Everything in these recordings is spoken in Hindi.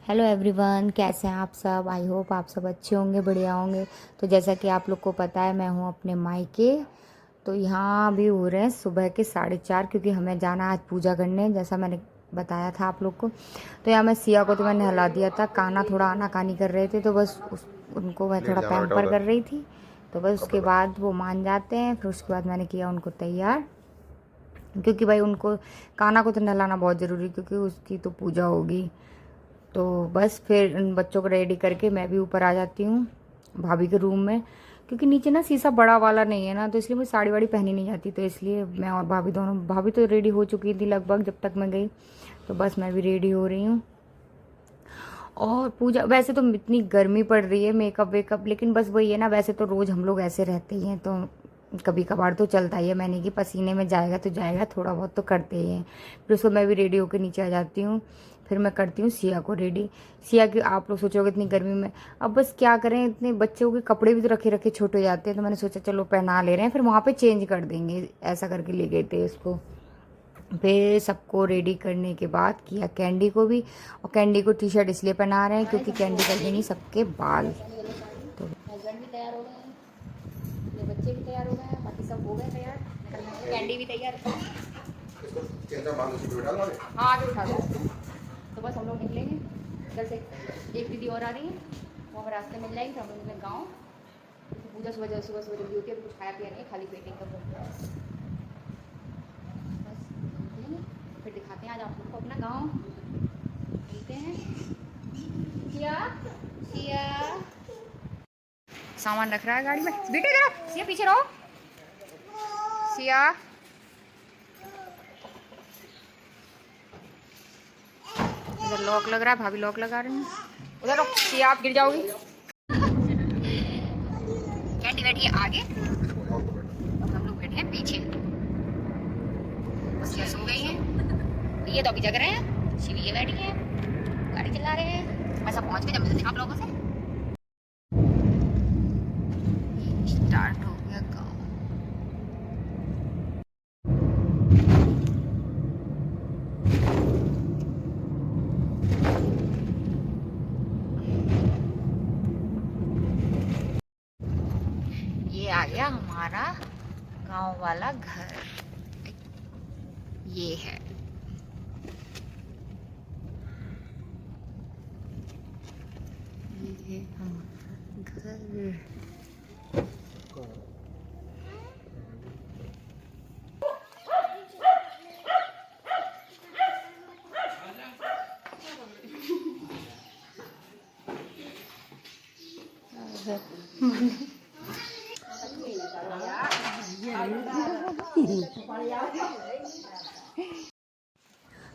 हेलो एवरीवन, कैसे हैं आप सब। आई होप आप सब अच्छे होंगे, बढ़िया होंगे। तो जैसा कि आप लोग को पता है, मैं हूँ अपने मायके। तो यहाँ अभी हो रहे हैं सुबह के 4:30, क्योंकि हमें जाना है आज पूजा करने, जैसा मैंने बताया था आप लोग को। तो यहाँ मैं सिया को तो मैंने नहला दिया था, काना थोड़ा आनाकानी कर रहे थे, तो बस उनको मैं थोड़ा पैम्पर कर रही थी। तो बस उसके बाद वो मान जाते हैं। फिर उसके बाद मैंने किया उनको तैयार, क्योंकि भाई उनको काना को तो नहलाना बहुत ज़रूरी, क्योंकि उसकी तो पूजा होगी। तो बस फिर इन बच्चों को रेडी करके मैं भी ऊपर आ जाती हूँ भाभी के रूम में, क्योंकि नीचे ना शीशा बड़ा वाला नहीं है ना, तो इसलिए मुझे साड़ी वाड़ी पहनी नहीं जाती। तो इसलिए मैं और भाभी दोनों, भाभी तो रेडी हो चुकी थी लगभग जब तक मैं गई, तो बस मैं भी रेडी हो रही हूँ। और पूजा, वैसे तो इतनी गर्मी पड़ रही है, मेकअप वेकअप, लेकिन बस वही है ना, वैसे तो रोज़ हम लोग ऐसे रहते ही हैं, तो कभी कभार तो चलता ही है। मैंने कि पसीने में जाएगा तो जाएगा, थोड़ा बहुत तो करते ही हैं। फिर उसको मैं भी रेडी होकर नीचे आ जाती हूँ। फिर मैं करती हूँ सिया को रेडी। सिया की आप लोग सोचोगे इतनी गर्मी में, अब बस क्या करें, इतने बच्चों के कपड़े भी तो रखे रखे छोटे हो जाते हैं, तो मैंने सोचा चलो पहना ले रहे हैं, फिर वहाँ पे चेंज कर देंगे, ऐसा करके ले गए थे उसको। फिर सबको रेडी करने के बाद किया कैंडी को भी। और कैंडी को टी शर्ट इसलिए पहना रहे हैं क्योंकि कैंडी कर देंगी सबके बाल। तो हस्बैंड भी तैयार हो गए हैं, मेरे बच्चे भी तैयार हो गए हैं, बाकी सब हो गए तैयार। कैंडी भी तैयार। हाँ आगे उठा दो। तो बस हम लोग निकलेंगे इधर से। एक दीदी और आ रही है, वो हमें रास्ते मिल जाएगी, तो हम लोग निकलेंगे गाँव। पूजा सुबह सुबह सुबह जल्दी होती है, कुछ खाया पिया नहीं, खाली पेट एकदम। फिर दिखाते हैं आज आप लोग को अपना गांव। मिलते हैं। सिया, सिया सामान रख रहा है गाड़ी में, बेटे जरा सिया पीछे रहो। सिया इधर लॉक लग रहा है, भाभी लॉक लगा रही हैं। उधर रहो सिया, आप गिर जाओगी। कैंडी बैठी है आगे और हम लोग बैठे हैं पीछे। सिया सो गई है, ये तो अभी जग रहे हैं। शिवी ये बैठी है, गाड़ी चला रहे हैं। मैं सब पहुंच गए, जब मिलते हैं आप लोगों से। स्टार्ट हो गया गाँव। ये आ गया हमारा गांव वाला घर, ये है। ये हमारा घर।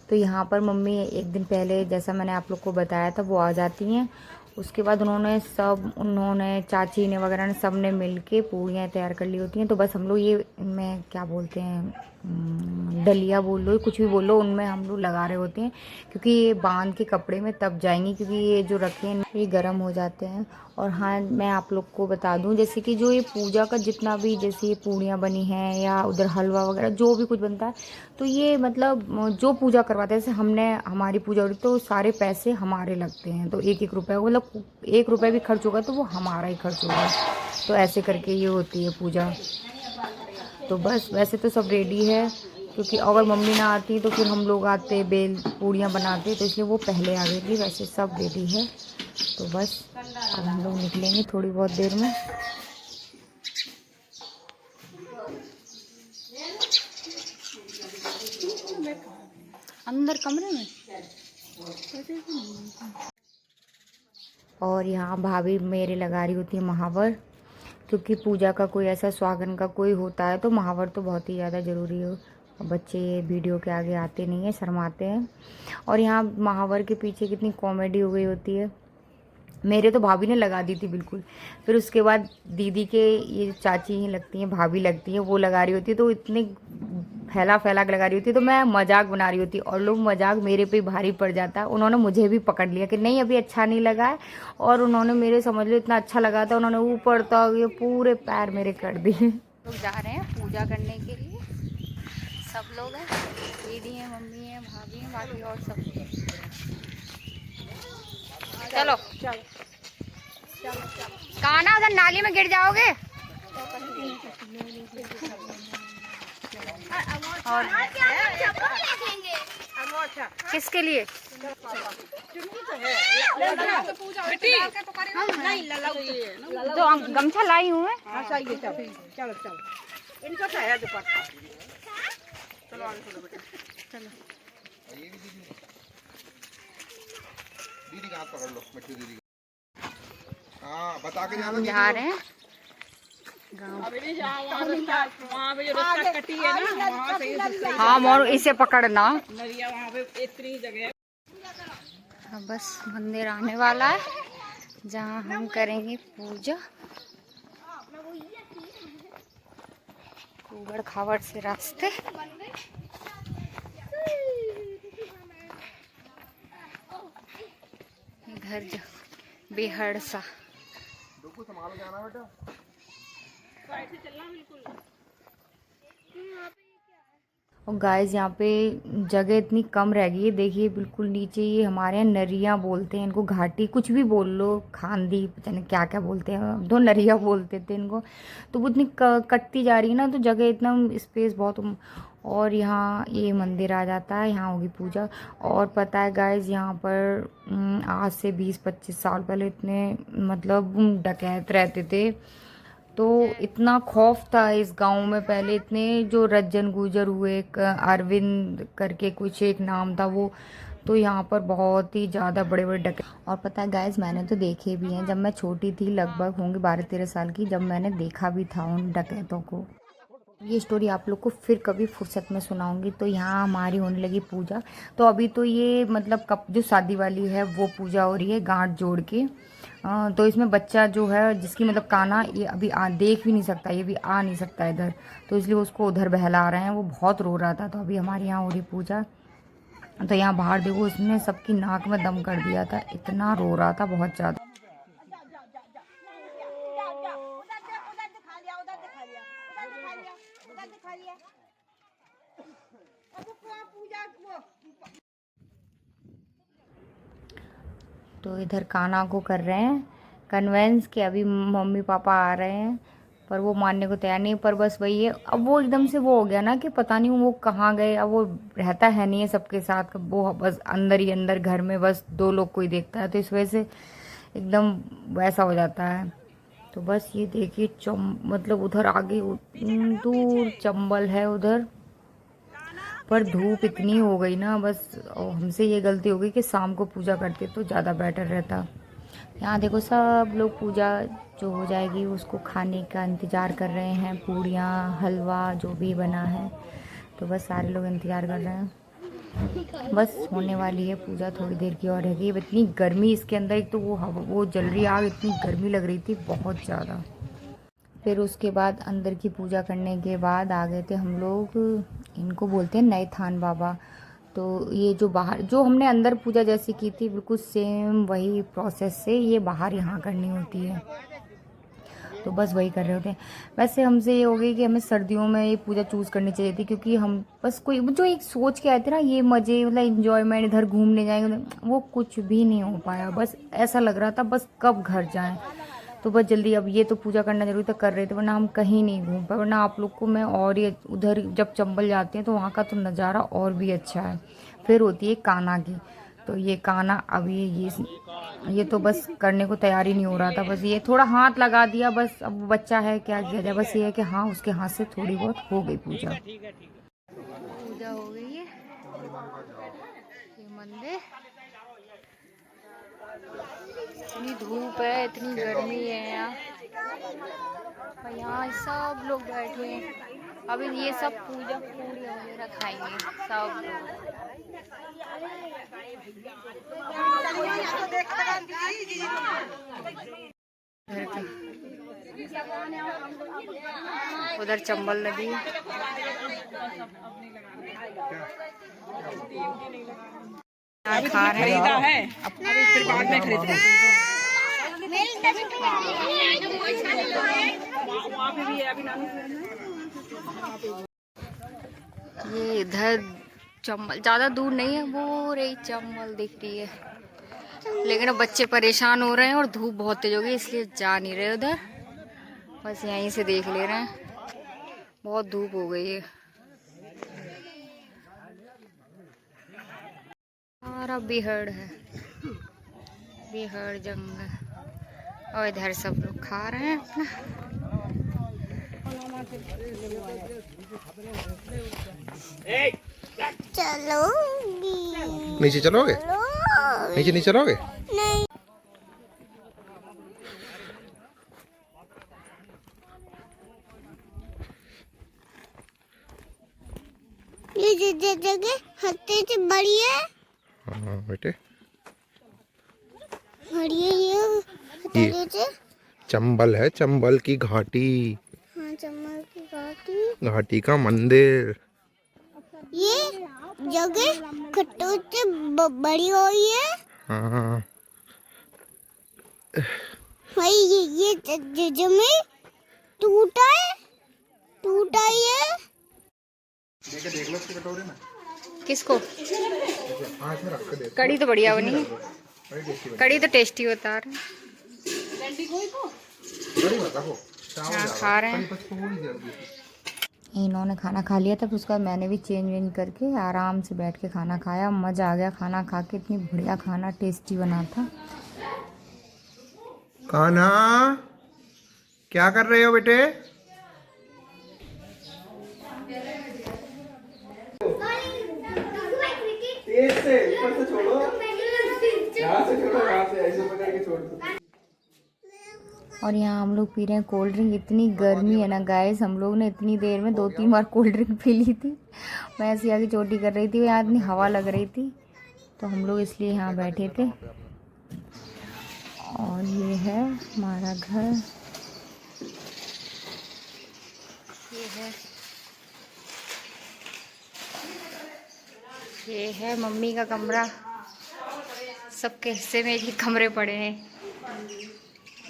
तो यहाँ पर मम्मी एक दिन पहले, जैसा मैंने आप लोग को बताया था, वो आ जाती हैं। उसके बाद उन्होंने चाची ने वगैरह ने सब ने मिल के पूड़ियाँ तैयार कर ली होती हैं। तो बस हम लोग ये, इनमें क्या बोलते हैं, डलिया बोल लो, कुछ भी बोल लो, उनमें हम लोग लगा रहे होते हैं, क्योंकि ये बांध के कपड़े में तब जाएंगी, क्योंकि ये जो रखे हैं ये गर्म हो जाते हैं। और हाँ, मैं आप लोग को बता दूं, जैसे कि जो ये पूजा का जितना भी, जैसे ये पूड़ियाँ बनी हैं या उधर हलवा वगैरह जो भी कुछ बनता है, तो ये मतलब जो पूजा करवाते हैं, जैसे हमने, हमारी पूजा हो रही तो सारे पैसे हमारे लगते हैं। तो 1-1 रुपये, मतलब 1 रुपये भी खर्च होगा तो वो हमारा ही खर्च होगा। तो ऐसे करके ये होती है पूजा। तो बस वैसे तो सब रेडी है, क्योंकि अगर मम्मी ना आती तो फिर हम लोग आते, बेल पूड़ियाँ बनाते, तो इसलिए वो पहले आ गई थी। वैसे सब रेडी है, तो बस अब हम लोग निकलेंगे थोड़ी बहुत देर में। अंदर कमरे में। और यहाँ भाभी मेरे लगा रही होती है महावर, क्योंकि पूजा का कोई ऐसा स्वागन का कोई होता है तो महावर तो बहुत ही ज़्यादा ज़रूरी हो। बच्चे वीडियो के आगे आते नहीं है, शर्माते हैं। और यहाँ महावर के पीछे कितनी कॉमेडी हो गई होती है। मेरे तो भाभी ने लगा दी थी बिल्कुल। फिर उसके बाद दीदी के, ये चाची ही लगती हैं, भाभी लगती हैं, वो लगा रही होती है, तो इतने फैला फैला के लगा रही होती है, तो मैं मजाक बना रही होती, और लोग मजाक मेरे पे भारी पड़ जाता है। उन्होंने मुझे भी पकड़ लिया कि नहीं अभी अच्छा नहीं लगा है, और उन्होंने मेरे, समझ लो इतना अच्छा लगा था, उन्होंने ऊपर तक ये पूरे पैर मेरे कर दिए। लोग जा रहे हैं पूजा करने के लिए, सब लोग हैं, दीदी हैं, मम्मी हैं, भाभी हैं, बाकी और सब। चलो कहाँ ना उधर नाली में गिर जाओगे। और किसके लिए? तो गमछा लाई हूँ मैं। चलो चलो इनका तो है दुपट्टा। चलो चलो दीदी का हाथ पकड़ लो, मिट्टी दीदी। हाँ बता के जाना। जा रहे हैं वहाँ पे जो रास्ता कटी है ना वहाँ से। हाँ मोर इसे पकड़ना। नरिया वहाँ पे इतनी जगह है। हाँ बस मंदिर आने वाला है जहाँ हम करेंगे पूजा। उबड़ खाबड़ से रास्ते। घर जो बेहड़ सा। संभाल के आना बेटा। और गाइस यहाँ पे जगह इतनी कम रह गई है, देखिए बिल्कुल नीचे ये हमारे यहाँ नरिया बोलते हैं इनको, घाटी कुछ भी बोल लो, खांदी पता नहीं क्या क्या बोलते हैं, दो नरिया बोलते थे इनको। तो वो इतनी कटती जा रही है ना, तो जगह इतना स्पेस बहुत। और यहाँ ये मंदिर आ जाता है, यहाँ होगी पूजा। और पता है गाइस यहाँ पर आज से 20-25 साल पहले इतने मतलब डकैत रहते थे। तो इतना खौफ था इस गांव में पहले, इतने जो रज्जन गुजर हुए, एक अरविंद करके कुछ एक नाम था वो। तो यहाँ पर बहुत ही ज़्यादा बड़े बड़े डकैत। और पता है गाइस मैंने तो देखे भी हैं, जब मैं छोटी थी लगभग होंगी 12-13 साल की, जब मैंने देखा भी था उन डकैतों को। ये स्टोरी आप लोग को फिर कभी फुर्सत में सुनाऊंगी। तो यहाँ हमारी होने लगी पूजा। तो अभी तो ये मतलब कब जो शादी वाली है वो पूजा हो रही है गांठ जोड़ के। तो इसमें बच्चा जो है जिसकी मतलब काना, ये अभी देख भी नहीं सकता, ये भी आ नहीं सकता इधर, तो इसलिए उसको उधर बहला रहे हैं। वो बहुत रो रहा था। तो अभी हमारे यहाँ हो रही पूजा। तो यहाँ बाहर देखो उसने सबकी नाक में दम कर दिया था, इतना रो रहा था बहुत ज़्यादा। तो इधर काना को कर रहे हैं कन्वेंस के अभी मम्मी पापा आ रहे हैं, पर वो मानने को तैयार नहीं। पर बस वही है, अब वो एकदम से वो हो गया ना कि पता नहीं वो कहाँ गए। अब वो रहता है नहीं है सबके साथ, वो बस अंदर ही अंदर घर में बस 2 लोग को ही देखता है, तो इस वजह से एकदम वैसा हो जाता है। तो बस ये देखिए मतलब उधर आगे दूर चंबल है उधर, पर धूप इतनी हो गई ना, बस हमसे ये गलती हो गई कि शाम को पूजा करते तो ज़्यादा बेटर रहता। यहाँ देखो सब लोग पूजा जो हो जाएगी उसको खाने का इंतज़ार कर रहे हैं, पूड़ियाँ हलवा जो भी बना है, तो बस सारे लोग इंतज़ार कर रहे हैं। बस होने वाली है पूजा, थोड़ी देर की और रहेगी। इतनी गर्मी इसके अंदर, एक तो वो जल रही आग, इतनी गर्मी लग रही थी बहुत ज़्यादा। फिर उसके बाद अंदर की पूजा करने के बाद आ गए थे हम लोग, इनको बोलते हैं नए थान बाबा। तो ये जो बाहर जो हमने अंदर पूजा जैसी की थी बिल्कुल सेम वही प्रोसेस से ये बाहर यहाँ करनी होती है। तो बस वही कर रहे होते हैं। वैसे हमसे ये हो गई कि हमें सर्दियों में ये पूजा चूज़ करनी चाहिए थी, क्योंकि हम बस कोई जो एक सोच के आए थे ना ये मज़े मतलब इन्जॉयमेंट, इधर घूमने जाएंगे, वो कुछ भी नहीं हो पाया। बस ऐसा लग रहा था बस कब घर जाएं। तो बस जल्दी अब ये तो पूजा करना जरूरी था, कर रहे थे, वरना हम कहीं नहीं घूम पाए। वरना आप लोग को मैं और ये उधर जब चंबल जाते हैं तो वहाँ का तो नज़ारा और भी अच्छा है। फिर होती है काना की। तो ये काना अब ये तो बस करने को तैयार ही नहीं हो रहा था, बस ये थोड़ा हाथ लगा दिया बस। अब बच्चा है क्या किया जाए, बस ये है कि हाँ उसके हाथ से थोड़ी बहुत हो गई पूजा। पूजा हो गई है, ये मंदिर। इतनी धूप है, इतनी गर्मी है यहाँ, और यहाँ सब लोग बैठे हैं। अभी ये सब पूजा पूरी वगैरह खाएंगे सब लोग। उधर चंबल नदी खा रहे हैं, फिर बाद में खरीद रहे ये इधर चंबल ज़्यादा दूर नहीं है, वो रही चंबल दिख रही है। लेकिन अब बच्चे परेशान हो रहे हैं और धूप बहुत तेज हो गई, इसलिए जा नहीं रहे उधर, बस यहीं से देख ले रहे हैं। बहुत धूप हो गई है। सारा बिहड़ है, बिहड़ जंगल, और इधर सब लोग खा रहे हैं अपना। चलोगी? नीचे चलोगे? नीचे नहीं चलोगे? नहीं। ये जगह हत्ते से बड़ी है। हाँ बेटे, बड़ी है ये चंबल है, चंबल की घाटी। हाँ, चंबल की घाटी, घाटी का मंदिर। ये जगह खट्टों से बड़ी हुई है। हाँ भाई, ये जमीन टूटा है, टूटा ही है। देख लो उसके कटोरे में। किसको? हाथ में रख के देख। कड़ी तो बढ़िया बनी है, कड़ी तो टेस्टी होता है। हाँ, खा रहे हैं। इन्होंने खाना खा लिया था, फिर उसके बाद मैंने भी चेंज वेंज करके आराम से बैठ के खाना खाया। मज़ा आ गया खाना खा के, इतनी बढ़िया खाना टेस्टी बना था। कान्हा, क्या कर रहे हो बेटे? तेज से ऊपर से छोड़ो, यहाँ से छोड़ो, यहाँ से ऐसे पकड़ के छोड़ दो। और यहाँ हम लोग पी रहे हैं कोल्ड ड्रिंक। इतनी गर्मी है ना गाइस, हम लोग ने इतनी देर में 2-3 बार कोल्ड ड्रिंक पी ली थी। मैं ऐसी आगे चोटी कर रही थी, यहाँ इतनी हवा लग रही थी, तो हम लोग इसलिए यहाँ बैठे थे। और ये है हमारा घर, ये है मम्मी का कमरा। सबके हिस्से में ही कमरे पड़े हैं।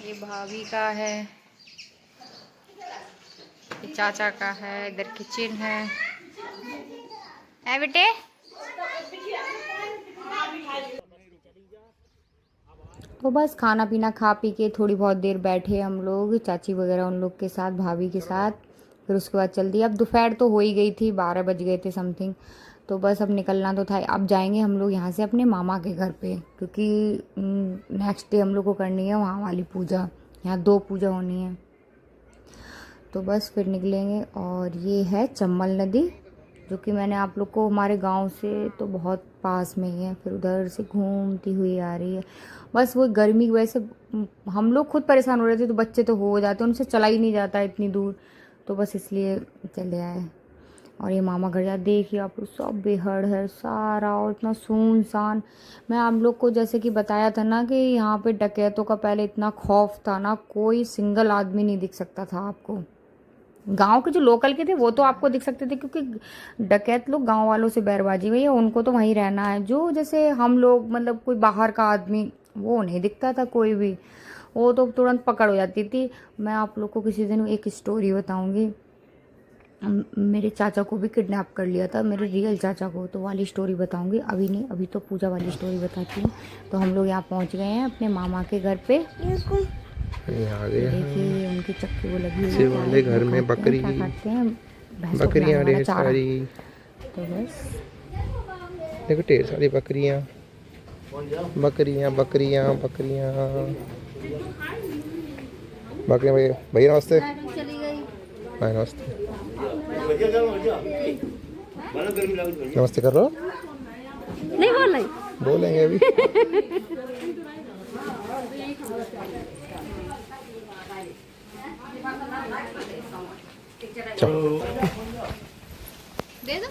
ये भाभी का है, ये चाचा का है, इधर किचन है। बेटे, तो बस खाना पीना खा पी के थोड़ी बहुत देर बैठे हम लोग, चाची वगैरह उन लोग के साथ, भाभी के साथ। फिर उसके बाद चल दी। अब दोपहर तो हो ही गई थी, 12 बज गए थे समथिंग। तो बस अब निकलना तो था। अब जाएंगे हम लोग यहाँ से अपने मामा के घर पे, क्योंकि नेक्स्ट डे हम लोग को करनी है वहाँ वाली पूजा। यहाँ 2 पूजा होनी है, तो बस फिर निकलेंगे। और ये है चंबल नदी, जो कि मैंने आप लोग को, हमारे गांव से तो बहुत पास में ही है। फिर उधर से घूमती हुई आ रही है। बस वो गर्मी की वजह से हम लोग खुद परेशान हो रहे थे, तो बच्चे तो हो जाते, उनसे चला ही नहीं जाता इतनी दूर, तो बस इसलिए चले आए। और ये मामा घर जा, देखिए आप लोग, सब बेहड़ है सारा, और इतना सुनसान। मैं आप लोग को जैसे कि बताया था ना कि यहाँ पे डकैतों का पहले इतना खौफ था ना, कोई सिंगल आदमी नहीं दिख सकता था आपको। गांव के जो लोकल के थे वो तो आपको दिख सकते थे, क्योंकि डकैत लोग गांव वालों से बैरबाजी हुई है, उनको तो वहीं रहना है। जो जैसे हम लोग, मतलब कोई बाहर का आदमी, वो नहीं दिखता था कोई भी, वो तो तुरंत पकड़ हो जाती थी। मैं आप लोग को किसी दिन एक स्टोरी बताऊंगी। मेरे चाचा को भी किडनैप कर लिया था, मेरे रियल चाचा को, तो वाली स्टोरी बताऊंगी। अभी नहीं, अभी तो पूजा वाली स्टोरी बताती हूँ। तो हम लोग यहाँ पहुँच गए हैं अपने मामा के घर पे। देखिए उनकी चक्की वो लगी हुई है वाले घर में, बकरी, खाते हैं, बकरियां ढेर सारी। तो बस देखो ढेर सारी बकरियां, बकरियां बकरियां बकरियां बकरियां। भैया नमस्ते। हाँ नमस्ते, नमस्ते कर रहा हो? नहीं बोल रही, बोलेंगे अभी। चलो दे दो।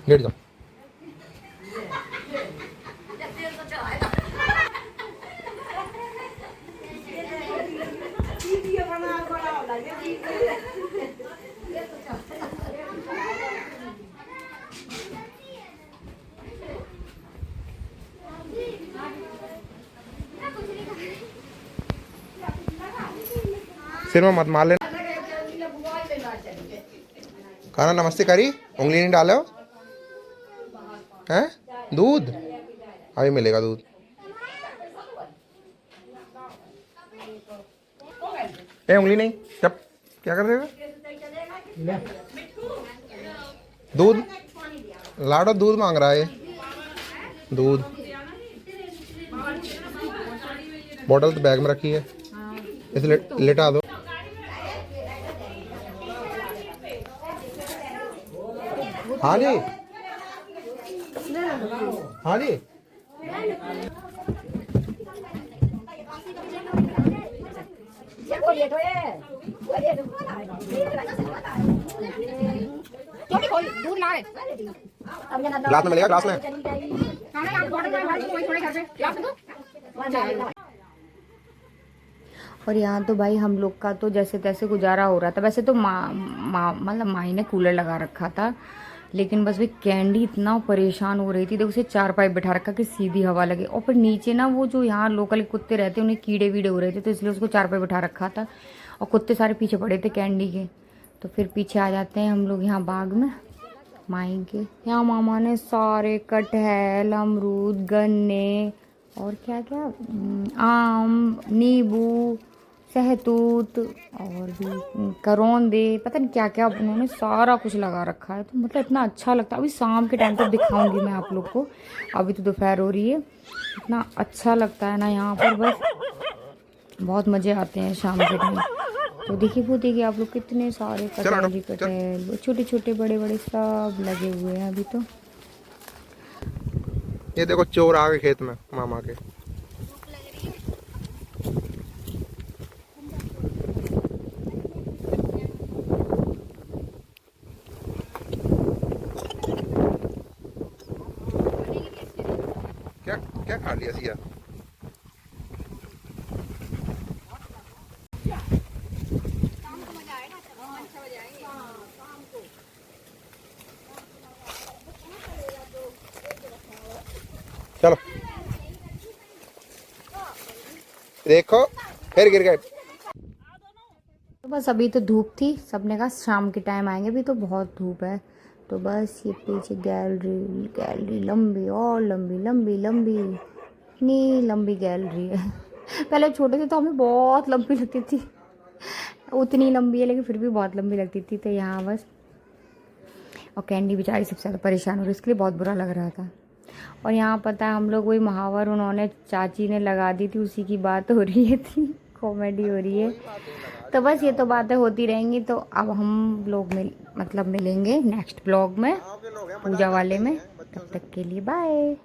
लेट जाओ। सिर में मत मार लेना। खाना नमस्ते करी, उंगली नहीं डालो हैं। दूध अभी मिलेगा दूध। ए उंगली नहीं, जब क्या कर रहे हो? दूध लाडो दूध मांग रहा है। दूध बोतल तो बैग में रखी है, इसे लेटा दो। हाँ जी, हाँ जी। ग्लास में मिलेगा, ग्लास में। और यहाँ तो भाई हम लोग का तो जैसे तैसे गुजारा हो रहा था। वैसे तो मतलब माही ने कूलर लगा रखा था, लेकिन बस वे कैंडी इतना परेशान हो रही थी। देखो उसे 4 पाइप बैठा रखा कि सीधी हवा लगे, और फिर नीचे ना वो जो यहाँ लोकल कुत्ते रहते हैं उन्हें कीड़े वीड़े हो रहे थे, तो इसलिए उसको 4 पाइप बैठा रखा था। और कुत्ते सारे पीछे पड़े थे कैंडी के। तो फिर पीछे आ जाते हैं हम लोग यहाँ बाग में माई के। यहाँ मामा ने सारे कटहल, अमरूद, गन्ने और क्या क्या आम, नींबू, सहतूत और भी करौंदे, पता नहीं क्या क्या उन्होंने सारा कुछ लगा रखा है। तो मतलब इतना अच्छा लगता है। अभी शाम के टाइम पर दिखाऊंगी मैं आप लोग को, अभी तो दोपहर हो रही है। इतना अच्छा लगता है ना यहाँ पर, बस बहुत मज़े आते हैं शाम के टाइम। तो देखिए वो देखिए आप लोग, कितने सारे कटहल, वो छोटे छोटे बड़े बड़े सब लगे हुए हैं अभी तो। ये देखो चोर आ गए खेत में मामा के। क्या क्या खा लिया सिया? चलो देखो फिर गिर गए। तो बस अभी तो धूप थी, सबने कहा शाम के टाइम आएंगे, अभी तो बहुत धूप है। तो बस ये पीछे गैलरी लंबी और लंबी लंबी लंबी, इतनी लंबी गैलरी है। पहले छोटे थे तो हमें बहुत लंबी लगती थी, उतनी लंबी है लेकिन फिर भी बहुत लंबी लगती थी। तो यहाँ बस, और कैंडी बेचारी सबसे ज़्यादा परेशान हो रही, इसके लिए बहुत बुरा लग रहा था। और यहाँ पता है हम लोग वही मुहावर उन्होंने चाची ने लगा दी थी, उसी की बात हो रही है थी, कॉमेडी हो रही है। तो बस ये तो बातें होती रहेंगी। तो अब हम लोग मिलेंगे नेक्स्ट ब्लॉग में, पूजा वाले में। तब तक के लिए बाय।